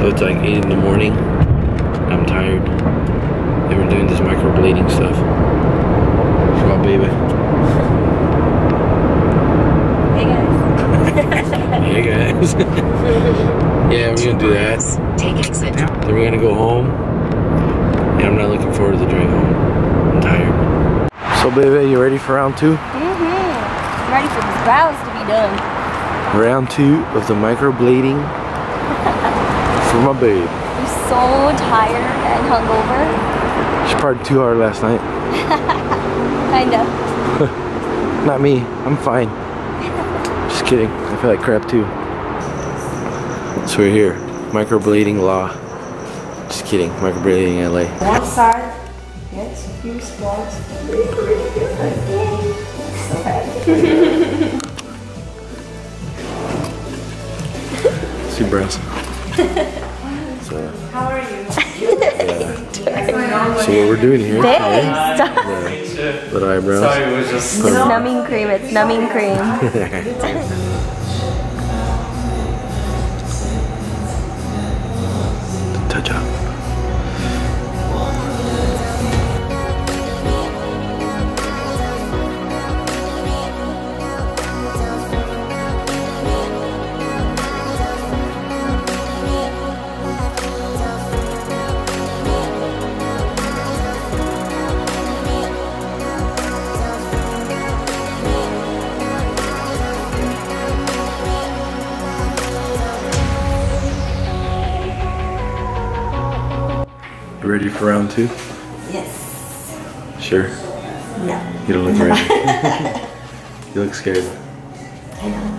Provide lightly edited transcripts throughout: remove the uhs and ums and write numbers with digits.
So it's like 8 in the morning. I'm tired. And we're doing this microblading stuff. For my baby. Hey guys. Hey guys. Yeah, we're gonna do that. Take exit. Then we're gonna go home. And I'm not looking forward to the drive home. I'm tired. So baby, you ready for round 2? I'm ready for these brows to be done. Round 2 of the microblading for my babe. I'm so tired and hungover. She partied too hard last night. Kinda. Not me. I'm fine. Just kidding. I feel like crap too. So we're here. Microblading law. Just kidding. Microblading LA. One side gets a few spots. Really good. So happy. See brows. So, How are you? yeah. So what we're doing here? Thanks. The little eyebrows. Sorry, it was just It's numbing cream. It's numbing cream. Touch up. You ready for round 2? Yes. Sure. No. You don't look ready. You look scared. I know.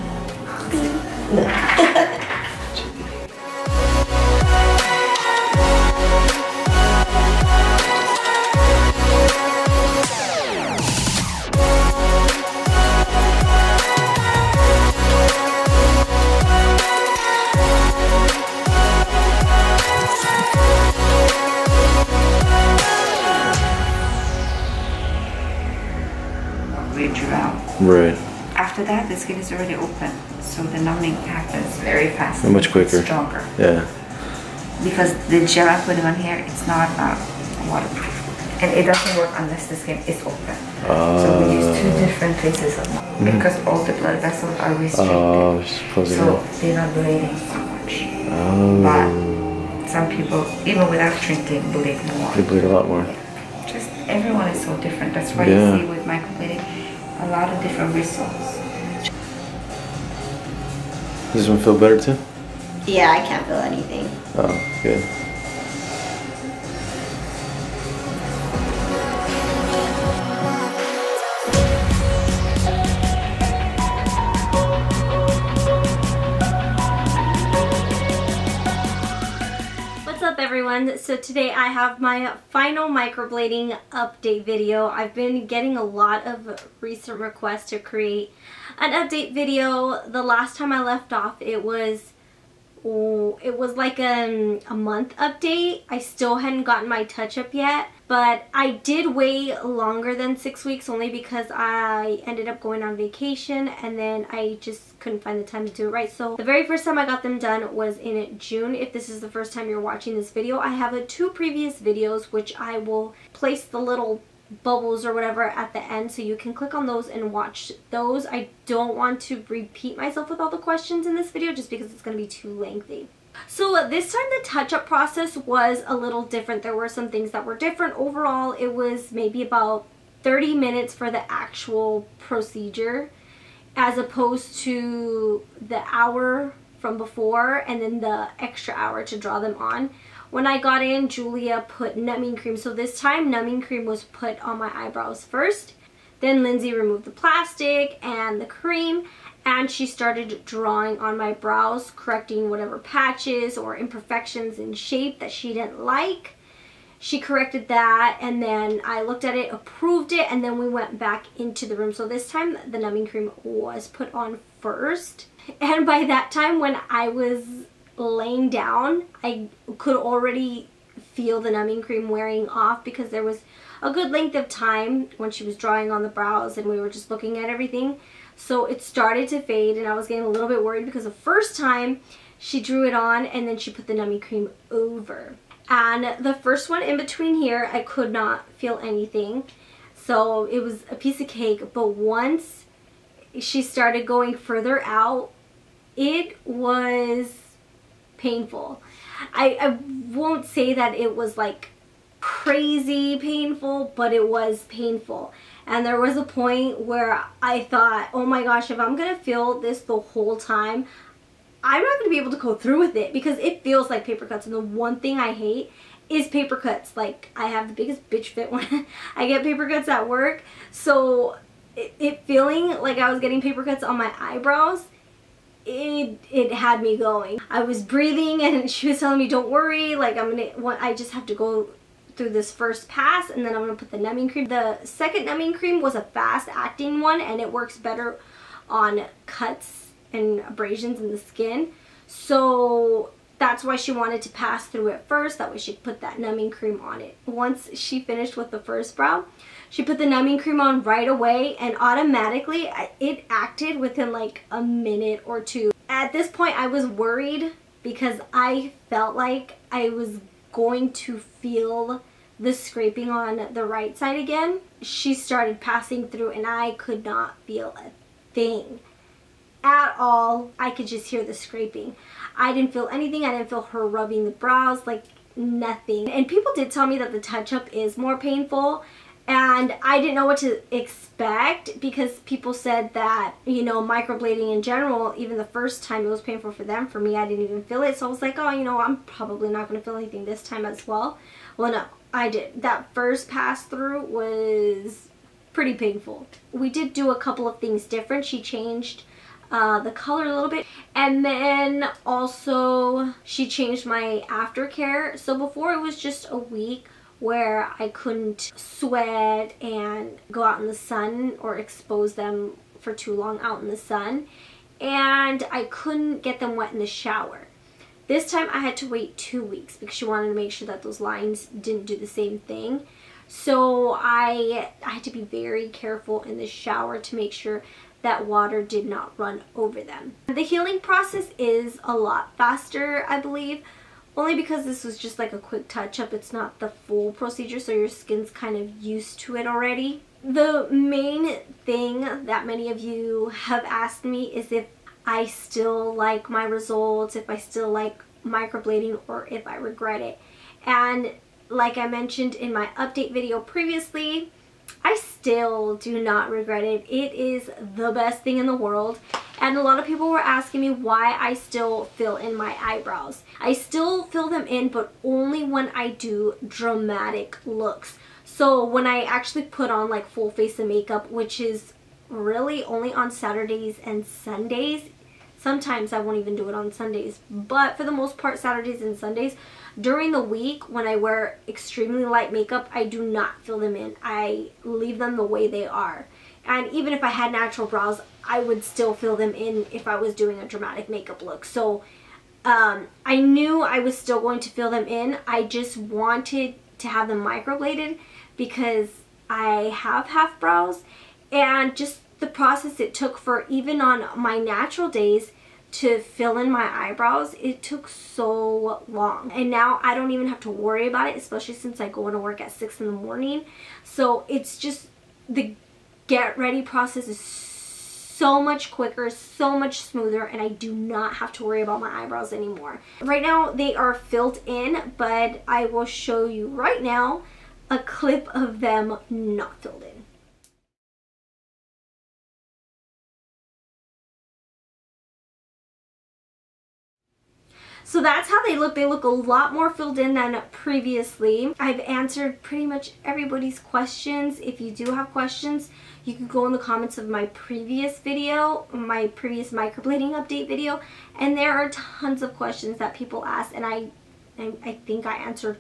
Right. After that, the skin is already open, so the numbing happens very fast. And much quicker. Stronger. Yeah. Because the gel I'm putting on here, it's not waterproof. And it doesn't work unless the skin is open. So we use 2 different phases of because all the blood vessels are restricted. Oh, just closing so up. they're not bleeding so much. Oh. But some people, even without treating, bleed more. They bleed a lot more. Just everyone is so different. That's why Yeah. you see with microblading a lot of different results. Does this one feel better too? Yeah, I can't feel anything. Oh, good. What's up everyone? So today I have my final microblading update video. I've been getting a lot of recent requests to create an update video. The last time I left off it was like a month update. I still hadn't gotten my touch-up yet, but I did wait longer than 6 weeks only because I ended up going on vacation and then I just couldn't find the time to do it right. So the very first time I got them done was in June. If this is the first time you're watching this video, I have 2 previous videos which I will place the little bubbles or whatever at the end so you can click on those and watch those. I don't want to repeat myself with all the questions in this video just because it's going to be too lengthy. So this time the touch-up process was a little different. There were some things that were different. Overall it was maybe about 30 minutes for the actual procedure as opposed to the hour from before and then the extra hour to draw them on. When I got in, Julia put numbing cream. So this time numbing cream was put on my eyebrows first. Then Lindsay removed the plastic and the cream and she started drawing on my brows, correcting whatever patches or imperfections in shape that she didn't like. She corrected that and then I looked at it, approved it, and then we went back into the room. So this time the numbing cream was put on first. And by that time when I was laying down, I could already feel the numbing cream wearing off because there was a good length of time when she was drawing on the brows and we were just looking at everything. So it started to fade and I was getting a little bit worried because the first time she drew it on and then she put the numbing cream over. And the first one in between here, I could not feel anything. So it was a piece of cake. But once she started going further out, it was painful. I won't say that it was like crazy painful, but it was painful. And there was a point where I thought, oh my gosh, if I'm gonna feel this the whole time, I'm not gonna be able to go through with it, because it feels like paper cuts. And the one thing I hate is paper cuts. Like, I have the biggest bitch fit when I get paper cuts at work. So it feeling like I was getting paper cuts on my eyebrows, it had me going. I was breathing and she was telling me, don't worry, like I just have to go through this first pass and then I'm gonna put the numbing cream. The second numbing cream was a fast acting one and it works better on cuts and abrasions in the skin. So that's why she wanted to pass through it first. That way she could put that numbing cream on it. Once she finished with the first brow, she put the numbing cream on right away and automatically it acted within like a minute or two. At this point I was worried because I felt like I was going to feel the scraping on the right side again. She started passing through and I could not feel a thing at all. I could just hear the scraping. I didn't feel anything. I didn't feel her rubbing the brows, like nothing. And people did tell me that the touch-up is more painful, and I didn't know what to expect because people said that, you know, microblading in general, even the first time it was painful for them. For me, I didn't even feel it. So I was like, oh, you know, I'm probably not going to feel anything this time as well. Well, no, I did. That first pass through was pretty painful. We did do a couple of things different. She changed the color a little bit, and then also she changed my aftercare. So before it was just a week where I couldn't sweat and go out in the sun or expose them for too long out in the sun, and I couldn't get them wet in the shower. This time I had to wait 2 weeks because she wanted to make sure that those lines didn't do the same thing. So I had to be very careful in the shower to make sure that water did not run over them. The healing process is a lot faster, I believe, only because this was just like a quick touch-up. It's not the full procedure, so your skin's kind of used to it already. The main thing that many of you have asked me is if I still like my results, if I still like microblading, or if I regret it. And like I mentioned in my update video previously, I still do not regret it. It is the best thing in the world. And a lot of people were asking me why I still fill in my eyebrows. I still fill them in, but only when I do dramatic looks. So when I actually put on like full face of makeup, which is really only on Saturdays and Sundays. Sometimes I won't even do it on Sundays, but for the most part, Saturdays and Sundays. During the week, when I wear extremely light makeup, I do not fill them in. I leave them the way they are. And even if I had natural brows, I would still fill them in if I was doing a dramatic makeup look. So I knew I was still going to fill them in. I just wanted to have them microbladed because I have half brows, and just the process it took for even on my natural days to fill in my eyebrows, it took so long. And now I don't even have to worry about it, especially since I go into work at 6 in the morning. So it's just, the get ready process is so much quicker, so much smoother, and I do not have to worry about my eyebrows anymore. Right now they are filled in, but I will show you right now a clip of them not filled in. So that's how they look. They look a lot more filled in than previously. I've answered pretty much everybody's questions. If you do have questions, you can go in the comments of my previous video, my previous microblading update video, and there are tons of questions that people ask, and I think I answered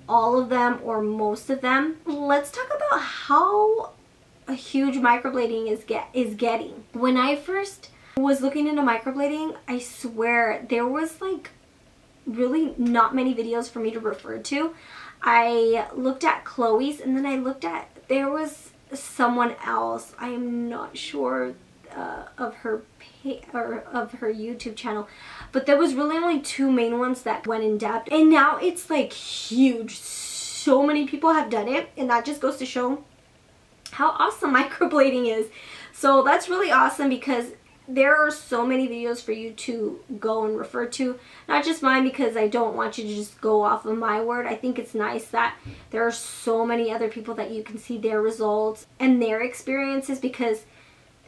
all of them or most of them. Let's talk about how huge microblading is getting. When I first was looking into microblading, I swear there was like really not many videos for me to refer to. I looked at Chloe's, and then I looked at, there was someone else, I am not sure, of her YouTube channel, but there was really only 2 main ones that went in depth, and now it's like huge. So many people have done it, and that just goes to show how awesome microblading is. So that's really awesome, because there are so many videos for you to go and refer to, not just mine, because I don't want you to just go off of my word. I think it's nice that there are so many other people that you can see their results and their experiences, because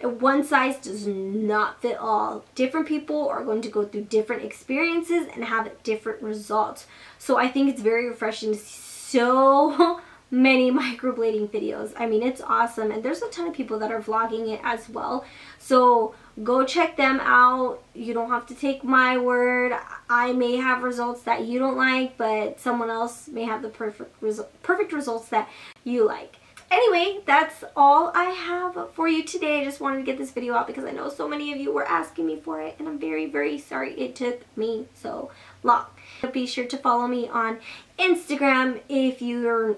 one size does not fit all. Different people are going to go through different experiences and have different results. So I think it's very refreshing to see so many microblading videos. I mean, it's awesome, and there's a ton of people that are vlogging it as well. So go check them out. You don't have to take my word. I may have results that you don't like, but someone else may have the perfect results that you like. Anyway, that's all I have for you today. I just wanted to get this video out because I know so many of you were asking me for it, and I'm very, very sorry it took me so long. Be sure to follow me on Instagram if you're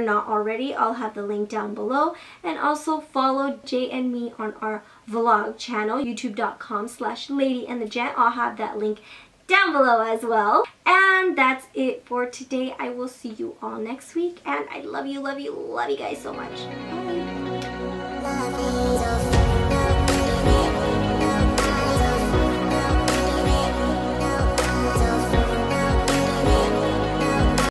not already. I'll have the link down below, and also follow Jay and me on our vlog channel, youtube.com/ladyandthegent. I'll have that link down below as well. And that's it for today. I will see you all next week, and I love you guys so much. Bye.